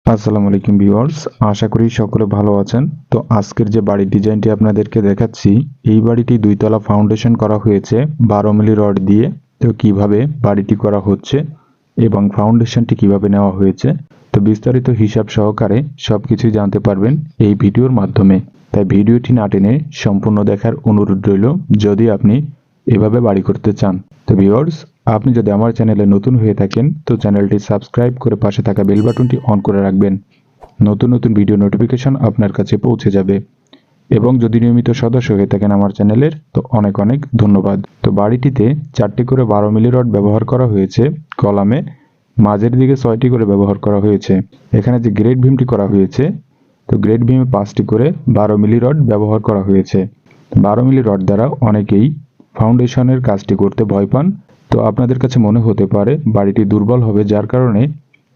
আসসালামু আলাইকুম ভিউয়ার্স, আশা করি সকলে ভালো আছেন। তো আজকের যে বাড়ির ডিজাইনটি আপনাদেরকে দেখাচ্ছি, এই বাড়িটি দুইতলা ফাউন্ডেশন করা হয়েছে 12 মিলি রড দিয়ে। তো কিভাবে বাড়িটি করা হচ্ছে এবং ফাউন্ডেশনটি কিভাবে নেওয়া হয়েছে, তো বিস্তারিত হিসাব সহকারে সবকিছুই জানতে পারবেন এই ভিডিওর মাধ্যমে। তাই ভিডিওটি না টেনে সম্পূর্ণ দেখার অনুরোধ রইল যদি আপনি এভাবে বাড়ি করতে চান। তো ভিউয়ার্স, আপনি যদি আমার চ্যানেলে নতুন হয়ে থাকেন তো চ্যানেলটি সাবস্ক্রাইব করে পাশে থাকা বেল বাটনটি অন করে রাখবেন। নতুন নতুন ভিডিও নোটিফিকেশন আপনার কাছে পৌঁছে যাবে। এবং যদি নিয়মিত সদস্য হয়ে থাকেন আমার চ্যানেলের তো অনেক অনেক ধন্যবাদ। তো বাড়িটিতে 4টি করে 12 মিলি রড ব্যবহার করা হয়েছে কলামে, মাঝের দিকে 6টি করে ব্যবহার করা হয়েছে। এখানে যে গ্রেড ভীমটি করা হয়েছে, তো গ্রেড ভীমে 5টি করে 12 মিলি রড ব্যবহার করা হয়েছে। 12 মিলি রড দ্বারা অনেকেই ফাউন্ডেশনের কাজটি করতে ভয় পান। তো আপনাদের কাছে মনে হতে পারে বাড়িটি দুর্বল হবে, যার কারণে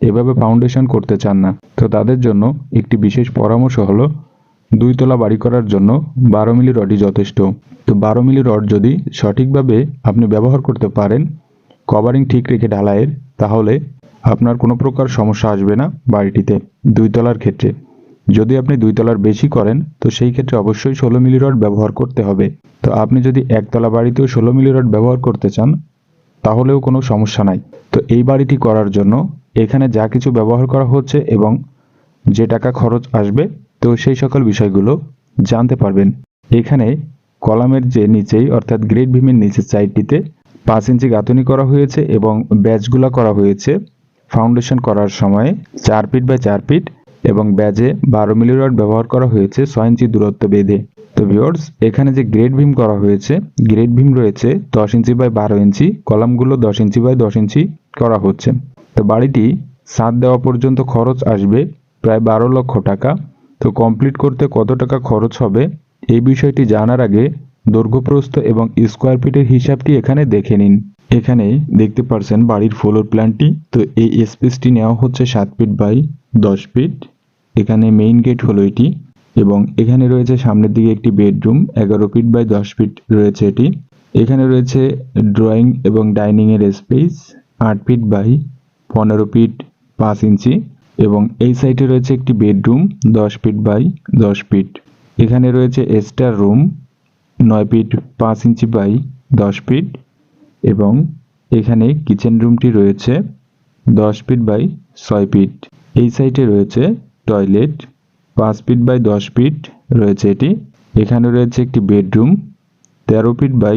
এভাবে ফাউন্ডেশন করতে চান না। তো তাদের জন্য একটি বিশেষ পরামর্শ হলো, দুইতলা বাড়ি করার জন্য 12 মিলি রডই যথেষ্ট। তো 12 মিলি রড যদি সঠিকভাবে আপনি ব্যবহার করতে পারেন, কভারিং ঠিক রেখে ঢালাইয়ের, তাহলে আপনার কোনো প্রকার সমস্যা আসবে না বাড়িটিতে দুইতলার ক্ষেত্রে। যদি আপনি দুইতলার বেশি করেন তো সেই ক্ষেত্রে অবশ্যই 16 মিলি রড ব্যবহার করতে হবে। তো আপনি যদি একতলা বাড়িতেও 16 মিলি রড ব্যবহার করতে চান তাহলেও কোনো সমস্যা নাই। তো এই বাড়িটি করার জন্য এখানে যা কিছু ব্যবহার করা হচ্ছে এবং যে টাকা খরচ আসবে, তো সেই সকল বিষয়গুলো জানতে পারবেন। এখানে কলামের যে নিচেই অর্থাৎ গ্রেড ভীমের নিচের সাইডটিতে 5 ইঞ্চি গাঁথুনি করা হয়েছে এবং ব্যাচগুলো করা হয়েছে ফাউন্ডেশন করার সময় 4 ফিট বাই 4 ফিট, এবং ব্যাজে 12 মিলি রড ব্যবহার করা হয়েছে 6 ইঞ্চি দূরত্ব বেঁধে। তো ভিউয়ার্স, এখানে যে গ্রেড ভীম করা হয়েছে, গ্রেড ভীম রয়েছে 10 inch by 12 inch, কলামগুলো 10 inch by 10 ইঞ্চি করা হচ্ছে। তো বাড়িটি ছাদ দেওয়া পর্যন্ত খরচ আসবে প্রায় 12 লক্ষ টাকা। তো কমপ্লিট করতে কত টাকা খরচ হবে এই বিষয়টি জানার আগে দৈর্ঘ্যপ্রস্থ এবং স্কোয়ার ফিটের হিসাবটি এখানে দেখে নিন। এখানে দেখতে পারছেন বাড়ির ফ্লোর প্ল্যানটি। তো এই স্পেসটি নেওয়া হচ্ছে 7 ফিট বাই 10 ফিট। এখানে মেইন গেট হলো এটি, এবং এখানে রয়েছে সামনের দিকে একটি বেডরুম 11 ফিট বাই 10 ফিট রয়েছে এটি। এখানে রয়েছে ড্রয়িং এবং ডাইনিং এর স্পেস 8 ফিট বাই 15 ফিট 5 ইঞ্চি, এবং এই সাইডে রয়েছে একটি বেডরুম 10 ফিট বাই 10 ফিট। এখানে রয়েছে store room 9 feet 5 inch by 10 feet, এবং এখানে কিচেন রুমটি রয়েছে 10 ফিট বাই 6 ফিট। এই সাইডে রয়েছে টয়লেট 5 ফিট বাই 10 ফিট রয়েছে এটি। এখানে রয়েছে একটি বেডরুম 13 ফিট বাই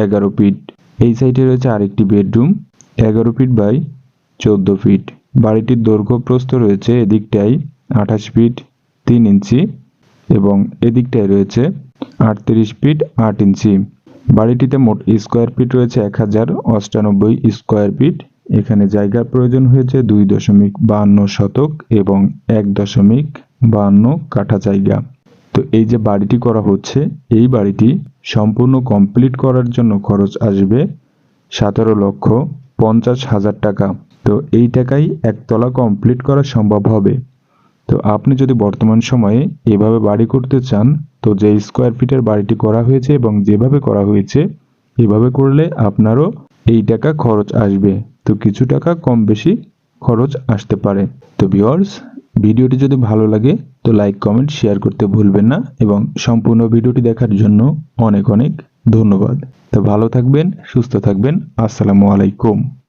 11 ফিট। এই সাইডে রয়েছে আরেকটি বেডরুম 11 ফিট বাই 14 ফিট। বাড়িটির দৈর্ঘ্য প্রস্থ রয়েছে এদিকটাই 28 ফিট 3 ইঞ্চি, এবং এদিকটায় রয়েছে 38 ফিট 8 ইঞ্চি। বাড়িটিতে মোট স্কোয়ার ফিট রয়েছে 1098 স্কোয়ার ফিট। এখানে জায়গার প্রয়োজন হয়েছে 2.52 শতক এবং 1.52 কাঠা জায়গা। তো এই যে বাড়িটি করা হচ্ছে, এই বাড়িটি সম্পূর্ণ কমপ্লিট করার জন্য খরচ আসবে 17,50,000 টাকা। তো এই টাকায় একতলা কমপ্লিট করা সম্ভব হবে। তো আপনি যদি বর্তমান সময়ে এভাবে বাড়ি করতে চান, তো যে স্কোয়ার ফিটের বাড়িটি করা হয়েছে এবং যেভাবে করা হয়েছে এভাবে করলে আপনারও এই টাকা খরচ আসবে। তো কিছু টাকা কম বেশি খরচ আসতে পারে। তো ভিউয়ার্স, ভিডিওটি যদি ভালো লাগে তো লাইক কমেন্ট শেয়ার করতে ভুলবেন না, এবং সম্পূর্ণ ভিডিওটি দেখার জন্য অনেক অনেক ধন্যবাদ। তো ভালো থাকবেন, সুস্থ থাকবেন। আসসালামু আলাইকুম।